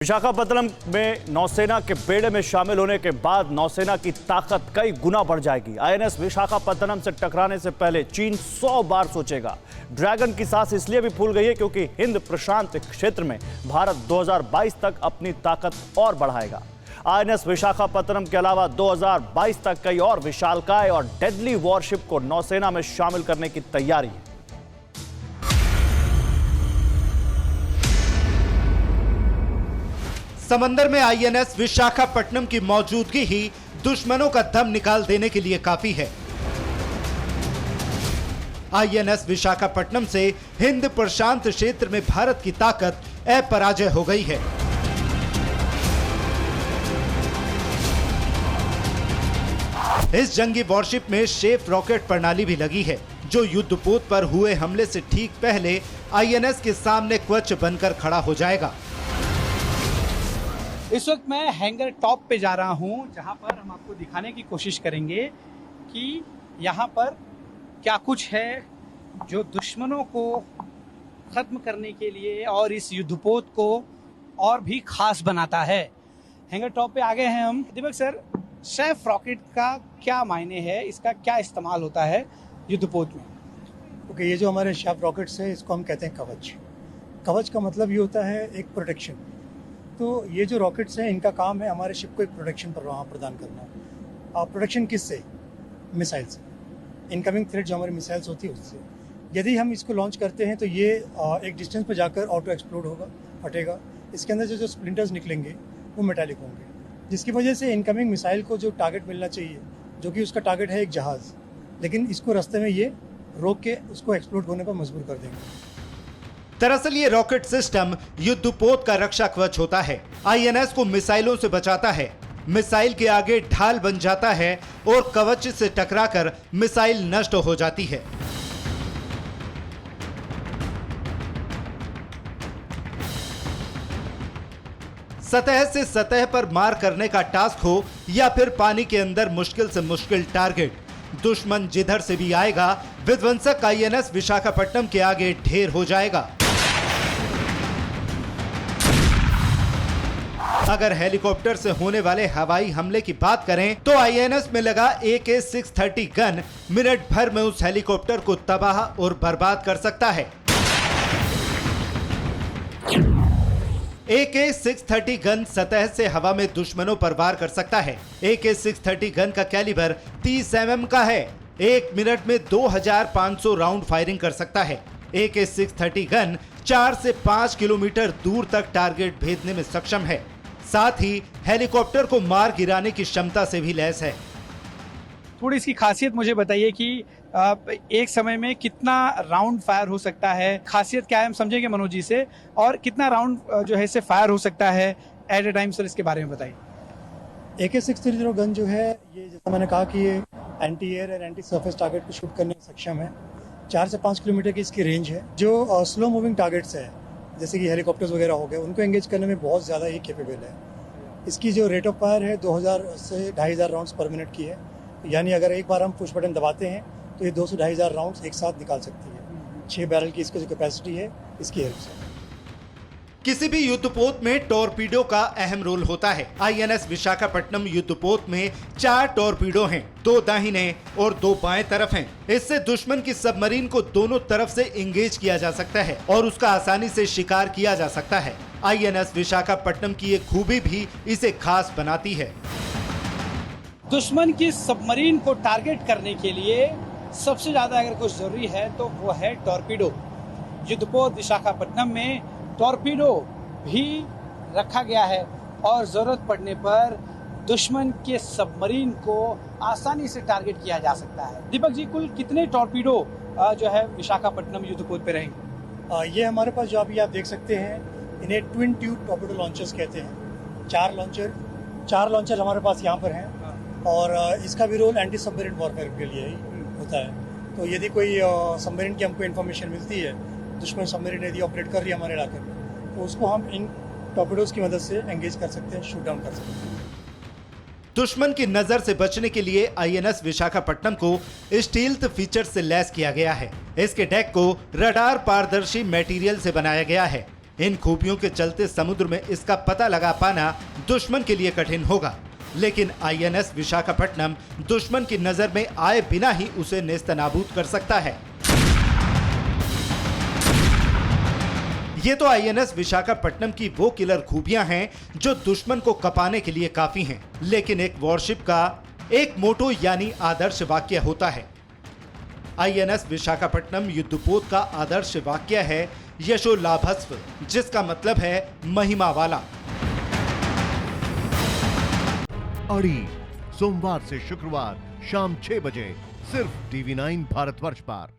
विशाखापत्तनम में नौसेना के बेड़े में शामिल होने के बाद नौसेना की ताकत कई गुना बढ़ जाएगी। आईएनएस विशाखापत्तनम से टकराने से पहले चीन 100 बार सोचेगा। ड्रैगन की सांस इसलिए भी फूल गई है क्योंकि हिंद प्रशांत क्षेत्र में भारत 2022 तक अपनी ताकत और बढ़ाएगा। आईएनएस विशाखापत्तनम के अलावा 2022 तक कई और विशालकाय और डेडली वॉरशिप को नौसेना में शामिल करने की तैयारी है। समंदर में आईएनएस विशाखापट्टनम की मौजूदगी ही दुश्मनों का दम निकाल देने के लिए काफी है। आईएनएस विशाखापट्टनम से हिंद प्रशांत क्षेत्र में भारत की ताकत अपराजय हो गई है। इस जंगी वॉरशिप में शेफ रॉकेट प्रणाली भी लगी है, जो युद्धपोत पर हुए हमले से ठीक पहले आईएनएस के सामने कवच बनकर खड़ा हो जाएगा। इस वक्त मैं हैंगर टॉप पे जा रहा हूं, जहां पर हम आपको दिखाने की कोशिश करेंगे कि यहां पर क्या कुछ है जो दुश्मनों को खत्म करने के लिए और इस युद्धपोत को और भी खास बनाता है। हैंगर टॉप पे आ गए हैं हम। दीपक सर, शेफ रॉकेट का क्या मायने है, इसका क्या इस्तेमाल होता है युद्धपोत में? ओके, ये जो हमारे शेफ रॉकेट्स है इसको हम कहते हैं कवच। कवच का मतलब ये होता है एक प्रोटेक्शन। तो ये जो रॉकेट्स हैं इनका काम है हमारे शिप को एक प्रोटेक्शन प्रदान करना। प्रोटेक्शन किससे? मिसाइल से। इनकमिंग थ्रेट जो हमारी मिसाइल्स होती है उससे। यदि हम इसको लॉन्च करते हैं तो ये एक डिस्टेंस पर जाकर ऑटो एक्सप्लोड होगा, फटेगा। इसके अंदर जो स्प्लिंटर्स निकलेंगे वो मेटालिक होंगे, जिसकी वजह से इनकमिंग मिसाइल को जो टारगेट मिलना चाहिए, जो कि उसका टारगेट है एक जहाज़, लेकिन इसको रास्ते में ये रोक के उसको एक्सप्लोड होने पर मजबूर कर देंगे। दरअसल ये रॉकेट सिस्टम युद्धपोत का रक्षा कवच होता है। आईएनएस को मिसाइलों से बचाता है, मिसाइल के आगे ढाल बन जाता है और कवच से टकराकर मिसाइल नष्ट हो जाती है। सतह से सतह पर मार करने का टास्क हो या फिर पानी के अंदर मुश्किल से मुश्किल टारगेट, दुश्मन जिधर से भी आएगा विध्वंसक आईएनएस विशाखापट्टनम के आगे ढेर हो जाएगा। अगर हेलीकॉप्टर से होने वाले हवाई हमले की बात करें तो आईएनएस में लगा AK-630 गन मिनट भर में उस हेलीकॉप्टर को तबाह और बर्बाद कर सकता है। AK-630 गन सतह से हवा में दुश्मनों पर वार कर सकता है। AK-630 गन का कैलिबर 30 mm का है। एक मिनट में 2500 राउंड फायरिंग कर सकता है। AK-630 गन 4 से 5 किलोमीटर दूर तक टारगेट भेदने में सक्षम है। साथ ही हेलीकॉप्टर को मार गिराने की क्षमता से भी लैस है। थोड़ी इसकी खासियत मुझे बताइए कि एक समय में कितना राउंड फायर हो सकता है, खासियत क्या है, हम समझेंगे मनोज जी से, और कितना राउंड जो है इससे फायर हो सकता है एट ए टाइम। सर, इसके बारे में बताइए। AK-630 गन जो है, ये जैसा मैंने कहा कि ये एंटी एयर और एंटी सरफेस टारगेट को शूट करने में सक्षम है। 4 से 5 किलोमीटर की इसकी रेंज है। जो स्लो मूविंग टारगेट्स है, जैसे कि हेलीकॉप्टर्स वगैरह हो गए, उनको एंगेज करने में बहुत ज़्यादा ही कैपेबल है। इसकी जो रेट ऑफ फायर है 2000 से 2500 राउंड्स पर मिनट की है। यानी अगर एक बार हम पुश बटन दबाते हैं तो ये 200 से 2500 राउंड्स एक साथ निकाल सकती है। 6 बैरल की इसकी जो कैपेसिटी है इसकी हेल्प से। किसी भी युद्धपोत में टॉर्पीडो का अहम रोल होता है। आईएनएस विशाखापट्टनम युद्धपोत में 4 टॉर्पीडो हैं, 2 दाहिने और 2 बाएं तरफ हैं। इससे दुश्मन की सबमरीन को दोनों तरफ से इंगेज किया जा सकता है और उसका आसानी से शिकार किया जा सकता है। आईएनएस विशाखापट्टनम की एक खूबी भी इसे खास बनाती है। दुश्मन की सबमरीन को टारगेट करने के लिए सबसे ज्यादा अगर कुछ जरूरी है तो वो है टॉर्पीडो। युद्धपोत विशाखापट्टनम में टॉर्पीडो भी रखा गया है और जरूरत पड़ने पर दुश्मन के सबमरीन को आसानी से टारगेट किया जा सकता है। दीपक जी, कुल कितने टॉर्पीडो जो है विशाखापट्टनम युद्धपोत पे रहेंगे? ये हमारे पास जो अभी आप देख सकते हैं, इन्हें ट्विन ट्यूब टॉर्पीडो लॉन्चर्स कहते हैं। 4 लॉन्चर हमारे पास यहाँ पर हैं और इसका भी रोल एंटी सबमरीन वॉरफेयर के लिए ही होता है। तो यदि कोई सबमरीन की हमको इन्फॉर्मेशन मिलती है, दुश्मन सबमरीन यदि ऑपरेट कर रही है हमारे इलाके में, तो उसको हम इन टॉर्पीडोज की मदद से एंगेज कर सकते हैं, शूट डाउन कर सकते हैं। दुश्मन की नजर से बचने के लिए आईएनएस विशाखापट्टनम को स्टील्थ फीचर से लैस किया गया है। इसके डेक को रडार पारदर्शी मटेरियल से बनाया गया है। इन खूबियों के चलते समुद्र में इसका पता लगा पाना दुश्मन के लिए कठिन होगा, लेकिन आईएनएस विशाखापट्टनम दुश्मन की नजर में आए बिना ही उसे नेस्तनाबूद कर सकता है। ये तो आईएनएस विशाखापट्टनम की वो किलर खूबियां हैं जो दुश्मन को कपाने के लिए काफी हैं, लेकिन एक वॉरशिप का एक मोटो यानी आदर्श वाक्य होता है। आईएनएस विशाखापट्टनम युद्धपोत का आदर्श वाक्य है यशो लाभस्व, जिसका मतलब है महिमा वाला। अड़ी सोमवार से शुक्रवार शाम 6 बजे सिर्फ TV9 भारतवर्ष पर।